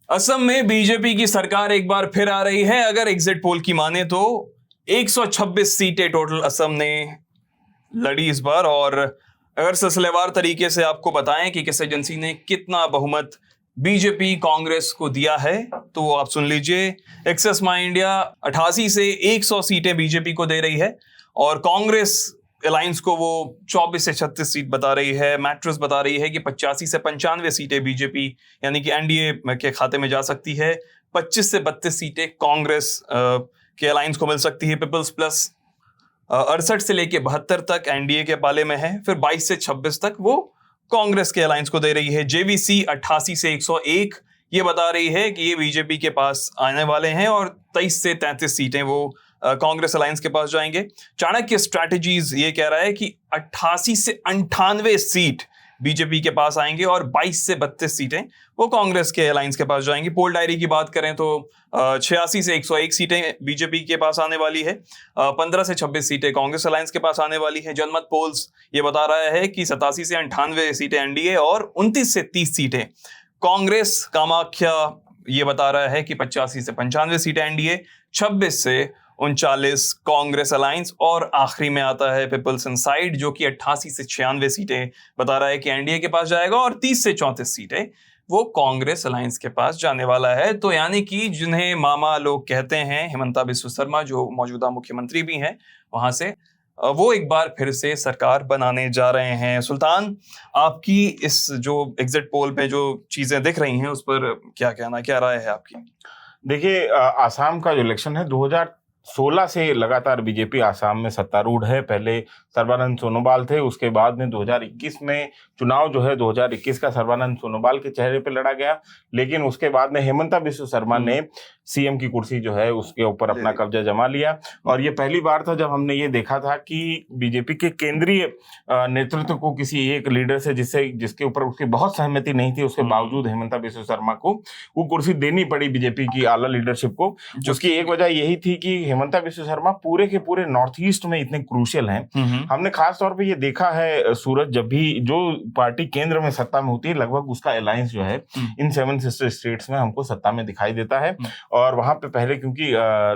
असम में बीजेपी की सरकार एक बार फिर आ रही है। अगर एग्जिट पोल की माने तो 126 सीटें टोटल असम ने लड़ी इस बार। और अगर सिलसिलेवार तरीके से आपको बताएं कि किस एजेंसी ने कितना बहुमत बीजेपी कांग्रेस को दिया है तो वो आप सुन लीजिए। एक्सेस माई इंडिया 88 से 100 सीटें बीजेपी को दे रही है और कांग्रेस अलायंस को वो 24 से 36 सीट बता रही है। मैट्रिक्स बता रही है कि 85 से 95 सीटें बीजेपी यानी कि एनडीए के खाते में जा सकती है। 25 से 32 सीटें कांग्रेस के अलायंस को मिल सकती है। पीपल्स प्लस 68 से लेके 72 तक एनडीए के पाले में है। फिर 22 से 26 तक वो कांग्रेस के अलायंस को दे रही है। जेवीसी 88 से 101 ये बता रही है कि ये बीजेपी के पास आने वाले हैं और 23 से 33 सीटें वो कांग्रेस अलायंस के पास जाएंगे। चाणक्य स्ट्रैटेजीज ये कह रहा है कि 88 से 98 सीट बीजेपी के पास आएंगे और 22 से 32 सीटें वो कांग्रेस के अलायंस के पास जाएंगी। पोल डायरी की बात करें तो 86 से 101 सीटें बीजेपी के पास आने वाली है। 15 से 26 सीटें कांग्रेस अलायंस के पास आने वाली है। जनमत पोल्स ये बता रहा है कि 87 से 98 सीटें एनडीए और 29 से 30 सीटें कांग्रेस। कामाख्या ये बता रहा है कि 85 से 95 सीटें एनडीए, 26 से 39 कांग्रेस अलायंस और आखिरी में आता है पीपल्स इनसाइड जो कि 88 से 96 सीटें बता रहा है कि एनडीए के पास जाएगा और 30 से 34 सीटें वो कांग्रेस अलायंस के पास जाने वाला है। तो यानी कि जिन्हें मामा लोग कहते हैं, हिमंता बिस्वा शर्मा जो मौजूदा मुख्यमंत्री भी हैं वहां से, वो एक बार फिर से सरकार बनाने जा रहे हैं। सुल्तान, आपकी इस जो एग्जिट पोल पे जो चीजें दिख रही हैं उस पर क्या कहना, क्या राय है आपकी? देखिए, आसाम का जो इलेक्शन है 2016 से लगातार बीजेपी आसाम में सत्तारूढ़ है। पहले सर्बानंद सोनोवाल थे, उसके बाद में 2021 में चुनाव जो है 2021 का सर्बानंद सोनोवाल के चेहरे पे लड़ा गया, लेकिन उसके बाद में हिमंता बिस्वा शर्मा ने सीएम की कुर्सी जो है उसके ऊपर अपना कब्जा जमा लिया। और ये पहली बार था जब हमने ये देखा था कि बीजेपी के केंद्रीय नेतृत्व को किसी एक लीडर से जिसके ऊपर उसकी बहुत सहमति नहीं थी, उसके बावजूद हिमंता बिस्वा शर्मा को वो कुर्सी देनी पड़ी बीजेपी की आला लीडरशिप को। उसकी एक वजह यही थी कि हिमंता बिस्वा शर्मा पूरे के पूरे नॉर्थ ईस्ट में इतने क्रूशियल हैं। हमने खास तौर पे ये देखा है सूरज, जब भी जो पार्टी केंद्र में सत्ता में होती है लगभग उसका अलायंस जो है इन 7 सिस्टर स्टेट्स में हमको सत्ता में दिखाई देता है। और वहां पे पहले क्योंकि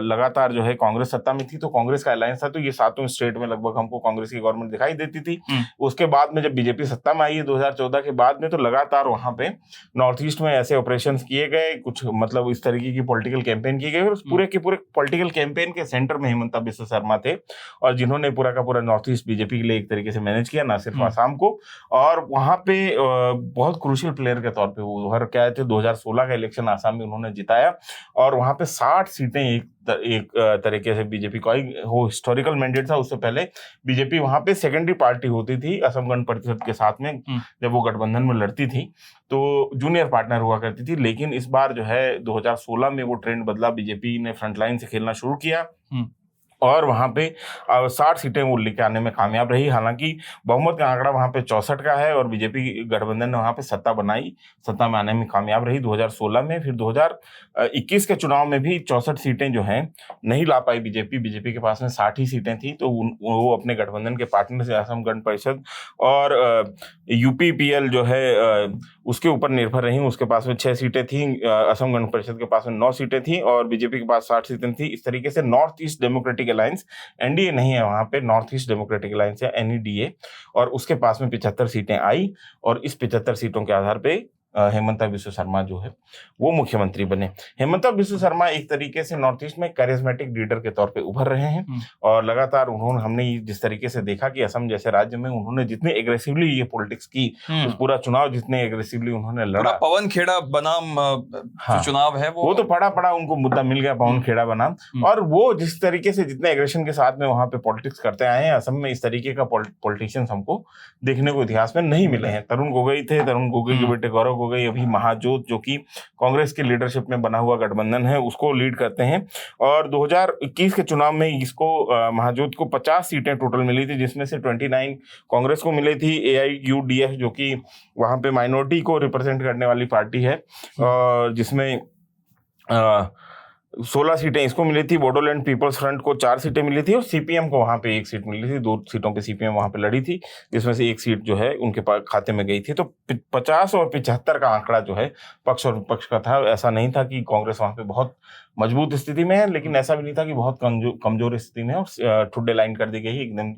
लगातार जो है कांग्रेस सत्ता में थी तो कांग्रेस का अलायंस था, तो ये 7 स्टेट में लगभग हमको कांग्रेस की गवर्नमेंट दिखाई देती थी। उसके बाद में जब बीजेपी सत्ता में आई है 2014 के बाद में, तो लगातार वहां पे नॉर्थ ईस्ट में ऐसे ऑपरेशन किए गए, कुछ मतलब इस तरीके की पॉलिटिकल कैंपेन किए गए। पूरे के पूरे पॉलिटिकल कैंपेन के सेंटर में हिमंता बिस्वा शर्मा थे और जिन्होंने पूरा का पूरा नॉर्थ ईस्ट बीजेपी के लिए एक तरीके से मैनेज किया, ना सिर्फ आसाम को। और वहां पे बहुत क्रूशियल प्लेयर के तौर पे वो उभर के आए थे। 2016 का इलेक्शन आसाम में उन्होंने जिताया और वहां पे 60 सीटें एक तरीके से बीजेपी को आई। वो हिस्टोरिकल मैंडेट था। उससे पहले बीजेपी वहां पे सेकेंडरी पार्टी होती थी असम गण परिषद के साथ में, जब वो गठबंधन में लड़ती थी तो जूनियर पार्टनर हुआ करती थी। लेकिन इस बार जो है 2016 में वो ट्रेंड बदला, बीजेपी ने फ्रंटलाइन से खेलना शुरू किया और वहां पे 60 सीटें वो लेके आने में कामयाब रही। हालांकि बहुमत का आंकड़ा वहां पे 64 का है और बीजेपी गठबंधन ने वहां पे सत्ता बनाई, सत्ता में आने में कामयाब रही 2016 में। फिर 2021 के चुनाव में भी 64 सीटें जो हैं नहीं ला पाई बीजेपी के पास में 60 ही सीटें थी। तो वो अपने गठबंधन के पार्टनर से असम गण परिषद और यूपीपीएल जो है उसके ऊपर निर्भर रही। उसके पास में 6 सीटें थी, असम गण परिषद के पास में 9 सीटें थी और बीजेपी के पास 60 सीटें थी। इस तरीके से north east democratic alliance, NDA नहीं है वहां पे, नॉर्थ ईस्ट डेमोक्रेटिक अलायंस है एनईडीए, और उसके पास में 75 सीटें आई और इस 75 सीटों के आधार पे हेमंता बिस्वा शर्मा जो है वो मुख्यमंत्री बने। हेमंता बिस्वा शर्मा एक तरीके से नॉर्थ ईस्ट में कैरिज्मेटिक लीडर के तौर पे उभर रहे हैं और लगातार हमने जिस तरीके से देखा कि असम जैसे राज्य में उन्होंने जितने एग्रेसिवली ये पॉलिटिक्स की, उस पूरा चुनाव जितने एग्रेसिवली उन्होंने लड़ा, पवन खेड़ा बनाम चुनाव है वो तो पड़ा उनको मुद्दा मिल गया, पवन खेड़ा बनाम। और वो जिस तरीके से जितने एग्रेशन के साथ में वहां पे पॉलिटिक्स करते आए हैं, असम में इस तरीके का पॉलिटिशियंस हमको देखने को इतिहास में नहीं मिले हैं। तरुण गोगोई थे, तरुण गोगोई के बेटे गौरव हो गई, अभी महाजोत जो कि कांग्रेस की लीडरशिप में बना हुआ गठबंधन है उसको लीड करते हैं। और 2021 के चुनाव में इसको महाजोत को 50 सीटें टोटल मिली थी, जिसमें से 29 कांग्रेस को मिली थी। AIUDF जो कि वहां पे माइनॉरिटी को रिप्रेजेंट करने वाली पार्टी है और जिसमें 16 सीटें इसको मिली थी, बोडोलैंड पीपल्स फ्रंट को 4 सीटें मिली थी और सीपीएम को वहां पे 1 सीट मिली थी। 2 सीटों पे सीपीएम वहां पे लड़ी थी, जिसमें से 1 सीट जो है उनके खाते में गई थी। तो 50 और 75 का आंकड़ा जो है पक्ष और विपक्ष का था। ऐसा नहीं था कि कांग्रेस वहां पे बहुत मजबूत स्थिति में है, लेकिन ऐसा भी नहीं था कि बहुत कमजोर स्थिति में है और ठुड्डे लाइन कर दी गई है, एकदम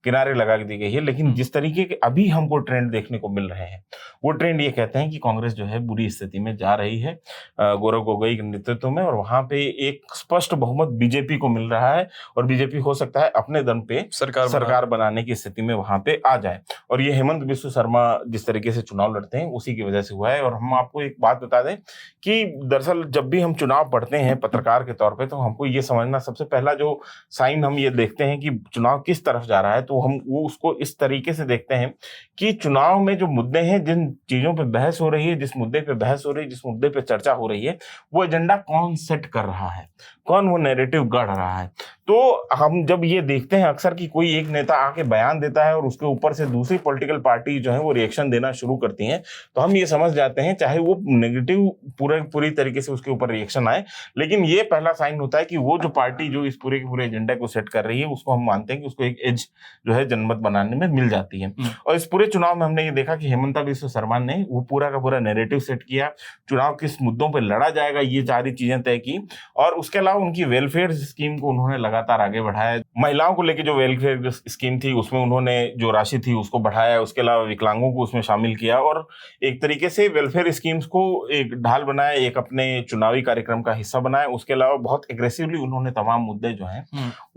किनारे लगा दी गई है। लेकिन जिस तरीके के अभी हमको ट्रेंड देखने को मिल रहे हैं, वो ट्रेंड ये कहते हैं कि कांग्रेस जो है बुरी स्थिति में जा रही है गौरव गोगोई के नेतृत्व में, और वहां पे एक स्पष्ट बहुमत बीजेपी को मिल रहा है और बीजेपी हो सकता है अपने दम पे सरकार बनाने की स्थिति में वहां पे आ जाए। और ये हेमंत बिस्व शर्मा जिस तरीके से चुनाव लड़ते हैं उसी की वजह से हुआ है। और हम आपको एक बात बता दें कि दरअसल जब भी हम चुनाव पढ़ते हैं पत्रकार के तौर पे, तो हमको ये समझना सबसे पहला जो साइन हम ये देखते हैं कि चुनाव किस तरफ जा रहा है, तो हम वो उसको इस तरीके से देखते हैं कि चुनाव में जो मुद्दे हैं, जिन चीजों पे बहस हो रही है, जिस मुद्दे पे बहस हो रही है, जिस मुद्दे पे चर्चा हो रही है, वो एजेंडा कौन सेट कर रहा है, कौन वो नैरेटिव गढ़ रहा है। तो हम जब ये देखते हैं अक्सर कि कोई एक नेता आके बयान देता है और उसके ऊपर से दूसरी पॉलिटिकल पार्टी जो है वो रिएक्शन देना शुरू करती है, तो हम ये समझ जाते हैं, चाहे वो नेगेटिव पूरी तरीके से उसके ऊपर रिएक्शन आए, लेकिन ये पहला साइन होता है कि वो जो पार्टी जो इस पूरे के पूरे एजेंडा को सेट कर रही है, उसको हम मानते हैं कि उसको एक एज जो है जनमत बनाने में मिल जाती है। और इस पूरे चुनाव में हमने ये देखा कि हेमंता बिस्व शर्मा ने वो पूरा का पूरा नैरेटिव सेट किया, चुनाव किस मुद्दों पर लड़ा जाएगा ये सारी चीजें तय की, और उसके अलावा उनकी वेलफेयर स्कीम को उन्होंने लगातार आगे बढ़ाया। महिलाओं को लेकर जो वेलफेयर स्कीम थी उसमें उन्होंने जो राशि थी उसको बढ़ाया, उसके अलावा विकलांगों को उसमें शामिल किया और एक तरीके से वेलफेयर स्कीम्स को एक ढाल बनाया, एक अपने चुनावी कार्यक्रम का हिस्सा बनाया। उसके अलावा बहुत एग्रेसिवली उन्होंने तमाम मुद्दे जो हैं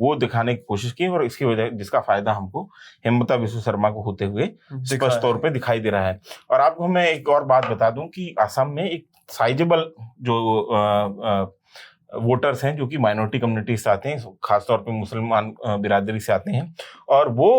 वो दिखाने की कोशिश की, और इसकी वजह जिसका फायदा हमको हेमंता बिस्व शर्मा को होते हुए स्पष्ट तौर पे दिखाई दे रहा है। और आपको मैं एक और बात बता दूं कि असम में एक साइजेबल जो वोटर्स हैं जो कि माइनॉरिटी कम्युनिटी से आते हैं, खासतौर पे मुसलमान बिरादरी से आते हैं, और वो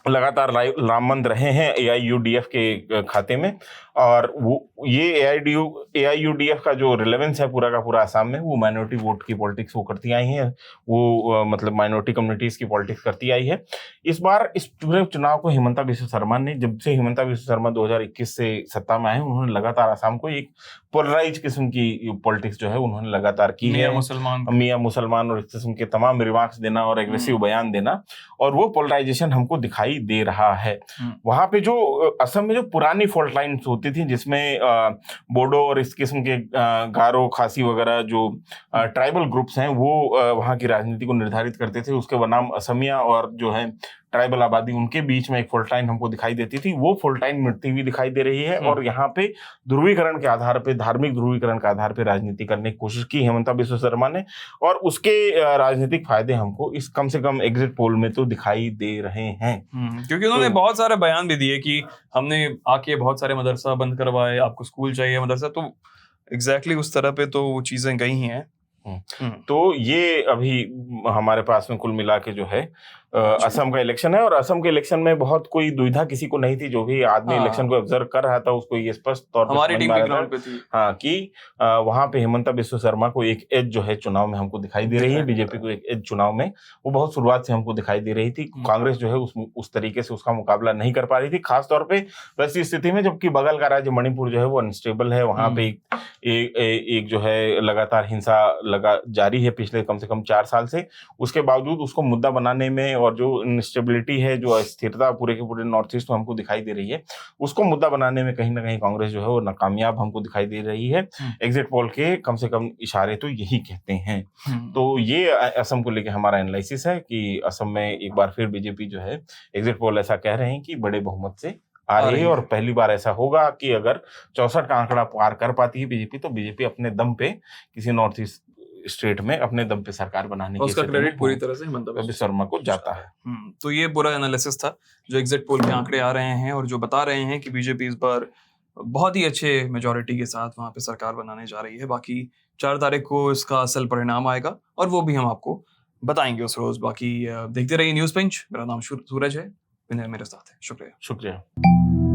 लगातार लामबंद रहे हैं AIUDF के खाते में। और वो ये AIUDF का जो रिलेवेंस है पूरा का पूरा असम में, वो माइनॉरिटी वोट की पॉलिटिक्स वो करती आई है, वो मतलब माइनॉरिटी कम्युनिटीज की पॉलिटिक्स करती आई है। इस बार इस पूरे चुनाव को हेमंता बिस्व शर्मा ने, जब से हेमंता बिस्व शर्मा 2021 से सत्ता में आए, उन्होंने लगातार असम को एक पोलराइज किस्म की पॉलिटिक्स जो है उन्होंने लगातार की है। मियां मुसलमान और इस किस्म के तमाम रिमार्क्स देना और एग्रेसिव बयान देना, और वो पोलराइजेशन हमको दिखाई दे रहा है। वहां पे जो असम में जो पुरानी फॉल्ट लाइन्स होती थी, जिसमें बोडो और इस किस्म के गारो, खासी वगैरह जो ट्राइबल ग्रुप्स हैं वो वहां की राजनीति को निर्धारित करते थे, उसके बनाम असमिया और जो है ट्राइबल आबादी, उनके बीच में एक फॉल्ट लाइन हमको दिखाई देती थी। वो फॉल्ट लाइन मिटती हुई दिखाई दे रही है, और यहाँ पे ध्रुवीकरण के आधार पे, धार्मिक ध्रुवीकरण के आधार पे राजनीति करने की कोशिश की हेमंता बिस्व शर्मा ने, और उसके राजनीतिक फायदे हमको इस कम से कम एग्जिट पोल में तो दिखाई दे रहे हैं। क्योंकि उन्होंने बहुत सारे बयान भी दिए कि हमने आके बहुत सारे मदरसा बंद करवाए, आपको स्कूल चाहिए मदरसा, तो एग्जैक्टली उस तरह पे तो वो चीजें गई हैं। तो ये अभी हमारे पास में कुल मिला के जो है असम का इलेक्शन है, और असम के इलेक्शन में बहुत कोई दुविधा किसी को नहीं थी। जो भी आदमी इलेक्शन को ऑब्जर्व कर रहा था उसको ये स्पष्ट तौर पर हमारी टीम ग्राउंड पे थी, हाँ, कि वहां पे हेमंता बिस्व शर्मा को एक एज जो है चुनाव में हमको दिखाई दे रही है, बीजेपी को एक एज चुनाव में वो बहुत शुरुआत से हमको दिखाई दे रही थी। कांग्रेस जो है उस तरीके से उसका मुकाबला नहीं कर पा रही थी, खासतौर पे वैसी स्थिति में जबकि बगल का राज्य मणिपुर जो है वो अनस्टेबल है। वहां पे एक जो है लगातार हिंसा जारी है पिछले कम से कम 4 साल से। उसके बावजूद उसको मुद्दा बनाने में, और जो इंस्टेबिलिटी है, जो अस्थिरता पूरे के पूरे नॉर्थ ईस्ट में हमको दिखाई दे रही है, उसको मुद्दा बनाने में कहीं ना कहीं कांग्रेस जो है वो नाकामयाब हमको दिखाई दे रही है। एग्जिट पोल के कम से कम इशारे तो यही कहते हैं। तो ये असम को लेकर हमारा एनालिसिस है कि असम में एक बार फिर बीजेपी जो है, एग्जिट पोल ऐसा कह रहे हैं कि बड़े बहुमत से आ रही है, और पहली बार ऐसा होगा कि अगर 64 का आंकड़ा पार कर पाती है बीजेपी, तो बीजेपी अपने दम पे किसी नॉर्थ ईस्ट स्टेट में अपने दम पे सरकार बनाने की, उसका क्रेडिट पूरी तरह से हेमंता बिस्व शर्मा को जाता है। तो ये पूरा एनालिसिस था जो एग्जिट पोल के आंकड़े आ रहे हैं और जो बता रहे हैं कि बीजेपी इस बार बहुत ही अच्छे मेजॉरिटी के साथ वहां पे सरकार बनाने जा रही है। बाकी 4 तारीख को इसका असल परिणाम आएगा और वो भी हम आपको बताएंगे उस रोज। बाकी देखते रहिए न्यूज़ पिंच। मेरा नाम सूरज है, मेरे साथ है। शुक्रिया।